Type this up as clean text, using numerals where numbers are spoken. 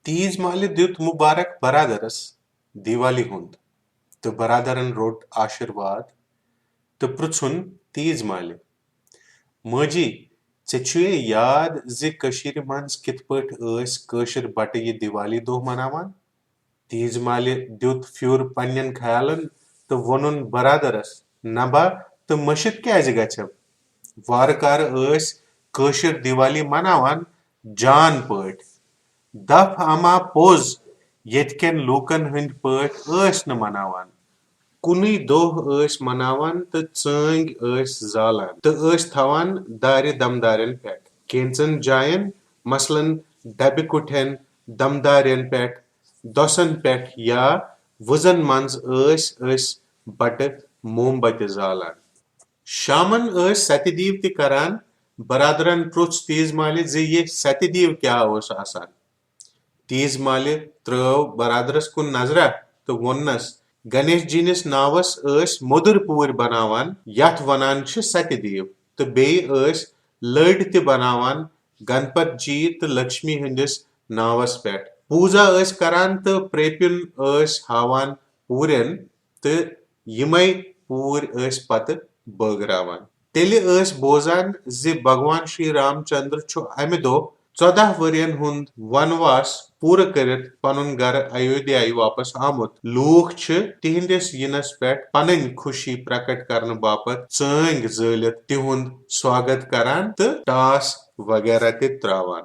तीज माले दित मुबारक बरादरस दिवाली हुंद तो बरादरन रोट आशीर्वाद तो पृछुन तीज माले मजी छे याद ज कशीर मंज कित पट ऐस कशिर बट ये दिवाली दो मनावान। तीज माले दित फ्यूर पन्नन ख्यालन तो वनुन बरादरस नबा तो मशिद क्याज गछब वारकार ऐस कशिर दिवाली मनावान जान पट दफ अमा पोज येतकेन लूकन हंद पट ऐस न मनावान कुनी दोह ऐस मनावान तो चंग ऐस जालान तो ऐस थवान दारे दमदारन पेट केंचन जायन मसलन डबे कुठेन दमदारन पेट दसन पेट या वजन मंज ऐस बट मोमबत्ती जालान शामन ऐस सतदीव ते करान बरादरन प्रुछ तीज माले जे ये सतदीव क्या ओस आसान तीज माले त्रव बरादरस कुन नजरा तो वोन्नस गणेश जीनिस नावस ऐस मोदुर पूर बनावान यथ वनान छ सतदीव तो बेय ऐस लड़ ते बनावान गणपत जी तो लक्ष्मी हंदिस नावस पेट पूजा ऐस करान तो प्रेपिन ऐस हावान पूरन तो यमय पूर ऐस पत बगरावान तेले ऐस बोजान जे भगवान श्री रामचंद्र छु अमे दो 14 वरियन हुंद वनवास पूरा करित पनुन घर अयोध्या वापस आमुत लूख छ तिहिंदिस यिनस पेट पनन खुशी प्रकट करने बापत चंग जलित तिहुंद स्वागत करान तो टास वगैरह ते त्रावान।